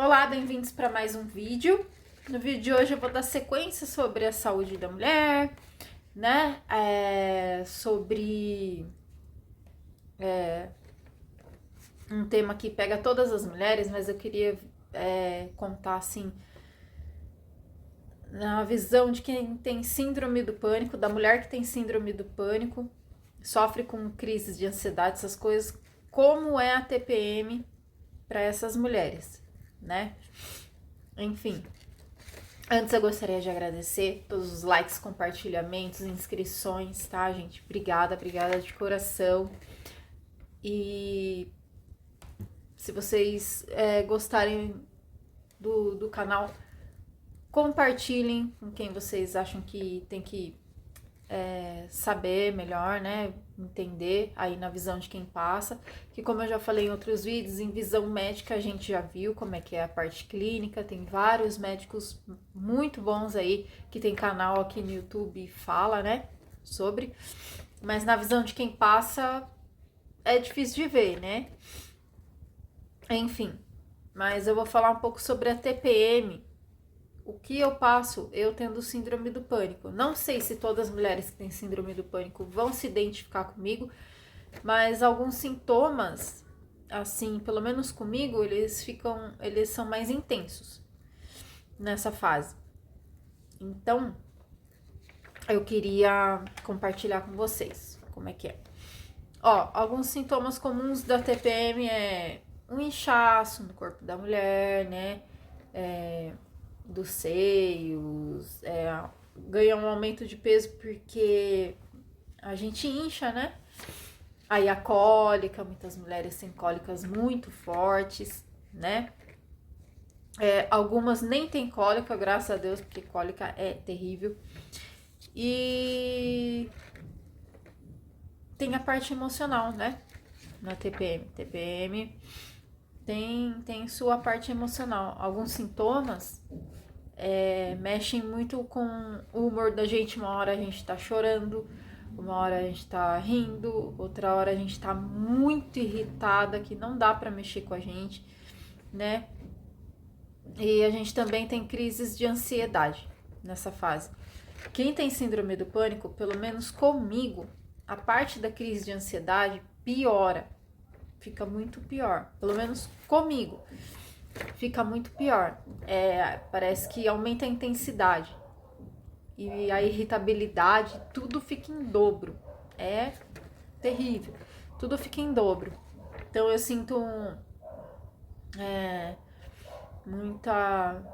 Olá, bem-vindos para mais um vídeo. No vídeo de hoje eu vou dar sequência sobre a saúde da mulher, né? Sobre um tema que pega todas as mulheres, mas eu queria contar assim na visão de quem tem síndrome do pânico, da mulher que tem síndrome do pânico, sofre com crises de ansiedade, essas coisas, como é a TPM para essas mulheres, né? Enfim, antes eu gostaria de agradecer todos os likes, compartilhamentos, inscrições, tá, gente? Obrigada de coração. E se vocês gostarem do canal, compartilhem com quem vocês acham que tem que saber melhor, né? Entender aí na visão de quem passa. Que como eu já falei em outros vídeos, em visão médica a gente já viu como é que é a parte clínica. Tem vários médicos muito bons aí que tem canal aqui no YouTube e fala, né? Sobre. Mas na visão de quem passa é difícil de ver, né? Enfim, mas eu vou falar um pouco sobre a TPM. O que eu passo, eu tendo síndrome do pânico. Não sei se todas as mulheres que têm síndrome do pânico vão se identificar comigo, mas alguns sintomas, assim, pelo menos comigo, eles são mais intensos nessa fase. Então, eu queria compartilhar com vocês como é que é. Ó, alguns sintomas comuns da TPM é um inchaço no corpo da mulher, né? Dos seios, ganha um aumento de peso porque a gente incha, né? Aí a cólica, muitas mulheres têm cólicas muito fortes, né? Algumas nem têm cólica, graças a Deus, porque cólica é terrível. E tem a parte emocional, né? Na TPM. TPM tem sua parte emocional. Alguns sintomas mexem muito com o humor da gente. Uma hora a gente tá chorando, uma hora a gente tá rindo, outra hora a gente tá muito irritada, que não dá pra mexer com a gente, né? E a gente também tem crises de ansiedade nessa fase. Quem tem síndrome do pânico, pelo menos comigo, a parte da crise de ansiedade piora, fica muito pior, pelo menos comigo. Fica muito pior. Parece que aumenta a intensidade. E a irritabilidade, tudo fica em dobro. É terrível. Tudo fica em dobro. Então eu sinto muita.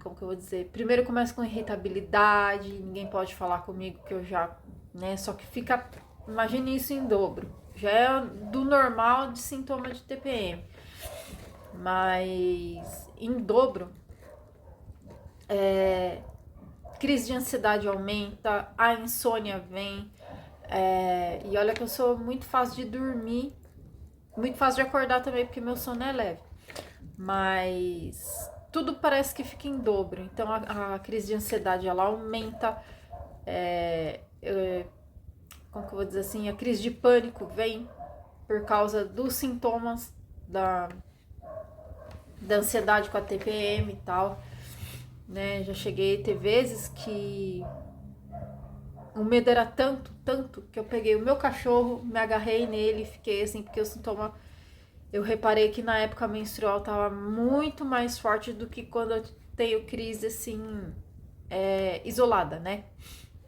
Como que eu vou dizer? Primeiro começa com irritabilidade, ninguém pode falar comigo que eu já. Né? Só que fica. Imagine isso em dobro. Já é do normal de sintoma de TPM. Mas em dobro, crise de ansiedade aumenta, a insônia vem, e olha que eu sou muito fácil de dormir, muito fácil de acordar também, porque meu sono é leve, mas tudo parece que fica em dobro. Então a crise de ansiedade ela aumenta, como que eu vou dizer assim, a crise de pânico vem por causa dos sintomas da ansiedade com a TPM e tal, né? Já cheguei a ter vezes que o medo era tanto, que eu peguei o meu cachorro, me agarrei nele e fiquei assim, porque o sintoma, eu reparei que na época menstrual tava muito mais forte do que quando eu tenho crise assim, isolada, né?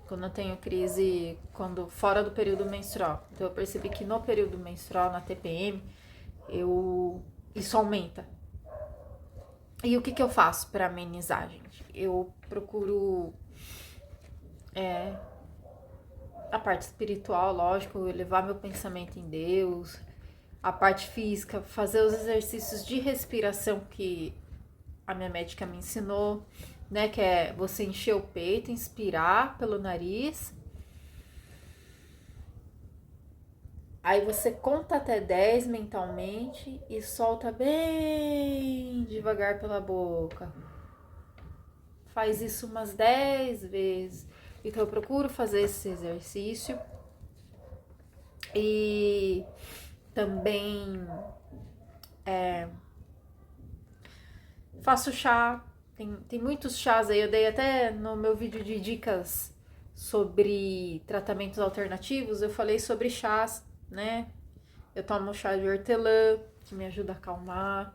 Quando eu tenho crise fora do período menstrual. Então eu percebi que no período menstrual, na TPM, isso aumenta. E o que eu faço para amenizar, gente? Eu procuro a parte espiritual, lógico, elevar meu pensamento em Deus, a parte física, fazer os exercícios de respiração que a minha médica me ensinou, né? Que é você encher o peito, inspirar pelo nariz. Aí você conta até 10 mentalmente e solta bem devagar pela boca. Faz isso umas 10 vezes. Então eu procuro fazer esse exercício. E também Faço chá, tem muitos chás aí, eu dei até no meu vídeo de dicas sobre tratamentos alternativos, eu falei sobre chás, né? Eu tomo chá de hortelã, que me ajuda a acalmar.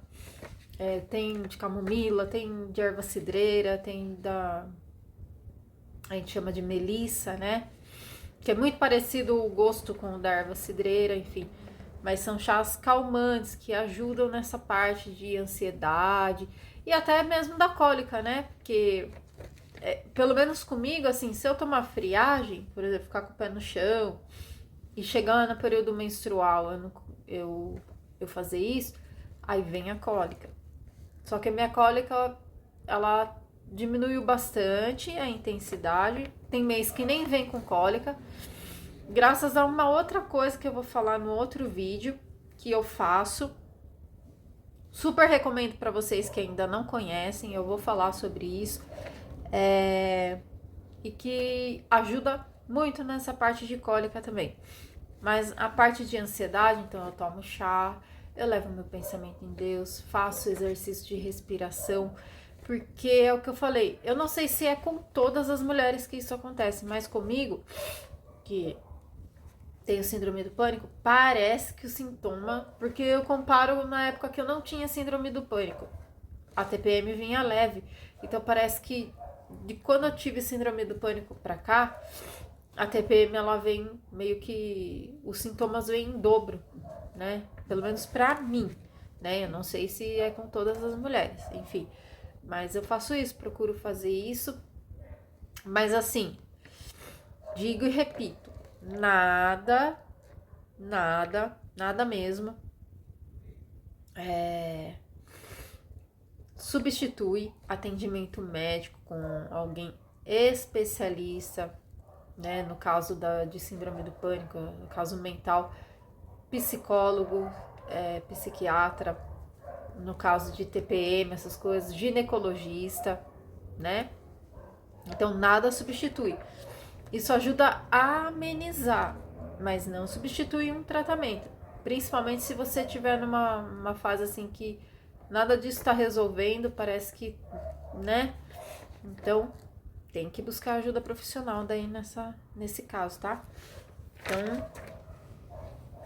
Tem de camomila, tem de erva cidreira, tem a gente chama de melissa, né? Que é muito parecido o gosto com o da erva cidreira, enfim. Mas são chás calmantes que ajudam nessa parte de ansiedade e até mesmo da cólica, né? Porque, pelo menos comigo, assim, se eu tomar friagem, por exemplo, ficar com o pé no chão e chegando no período menstrual, eu fazer isso, aí vem a cólica. Só que a minha cólica, ela diminuiu bastante a intensidade. Tem mês que nem vem com cólica. Graças a uma outra coisa que eu vou falar no outro vídeo que eu faço. Super recomendo para vocês que ainda não conhecem. Eu vou falar sobre isso. E que ajuda muito nessa parte de cólica também. Mas a parte de ansiedade, então eu tomo chá, eu levo meu pensamento em Deus, faço exercício de respiração, porque é o que eu falei, eu não sei se é com todas as mulheres que isso acontece, mas comigo, que tenho síndrome do pânico, parece que o sintoma, porque eu comparo na época que eu não tinha síndrome do pânico, a TPM vinha leve, então parece que de quando eu tive síndrome do pânico pra cá, a TPM ela vem meio que os sintomas vêm em dobro, né? Pelo menos pra mim, né? Eu não sei se é com todas as mulheres, enfim. Mas eu faço isso, procuro fazer isso. Mas assim, digo e repito, nada mesmo substitui atendimento médico com alguém especialista, né? No caso de síndrome do pânico, no caso mental, psicólogo, psiquiatra, no caso de TPM, essas coisas, ginecologista, né? Então nada substitui. Isso ajuda a amenizar, mas não substitui um tratamento. Principalmente se você estiver numa fase assim que nada disso está resolvendo, parece que, né? Então tem que buscar ajuda profissional daí nesse caso, tá? Então,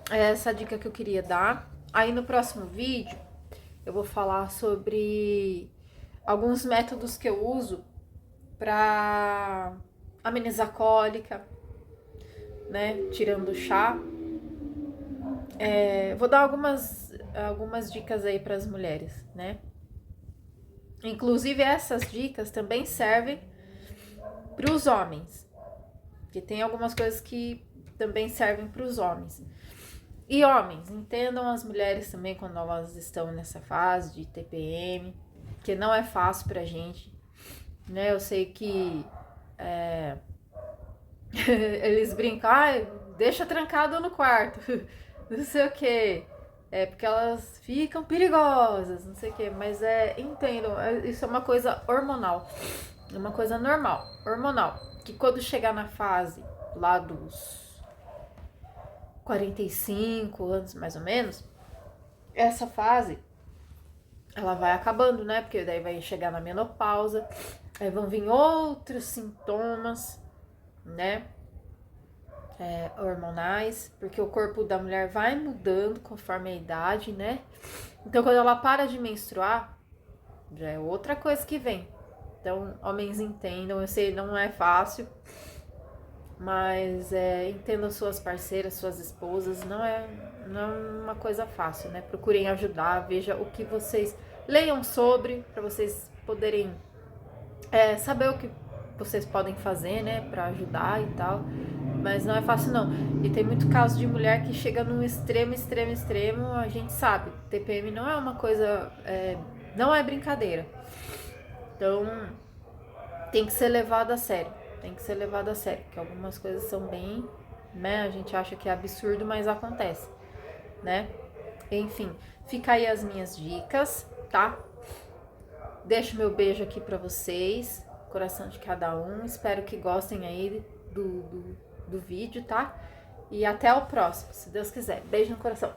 é essa dica que eu queria dar. Aí no próximo vídeo eu vou falar sobre alguns métodos que eu uso para amenizar cólica, né? Tirando o chá. Vou dar algumas dicas aí para as mulheres, né? Inclusive essas dicas também servem para os homens, que tem algumas coisas que também servem para os homens. E homens, entendam as mulheres também quando elas estão nessa fase de TPM, que não é fácil pra gente, né? Eu sei que eles brincam, deixa trancado no quarto, não sei o que, porque elas ficam perigosas, não sei o que, mas entendam, isso é uma coisa hormonal, é uma coisa normal, hormonal, que quando chegar na fase lá dos 45 anos, mais ou menos, essa fase, ela vai acabando, né? Porque daí vai chegar na menopausa, aí vão vir outros sintomas, né? Hormonais, porque o corpo da mulher vai mudando conforme a idade, né? Então, quando ela para de menstruar, já é outra coisa que vem. Então, homens entendam, eu sei, não é fácil, mas entendam suas parceiras, suas esposas, não é uma coisa fácil, né? Procurem ajudar, veja o que vocês leiam sobre, para vocês poderem saber o que vocês podem fazer, né, para ajudar e tal. Mas não é fácil não. E tem muito caso de mulher que chega num extremo, a gente sabe. TPM não é uma coisa, não é brincadeira. Então, tem que ser levado a sério. Tem que ser levado a sério, porque algumas coisas são bem, né? A gente acha que é absurdo, mas acontece, né? Enfim, fica aí as minhas dicas, tá? Deixo meu beijo aqui pra vocês, coração de cada um. Espero que gostem aí do vídeo, tá? E até o próximo, se Deus quiser. Beijo no coração.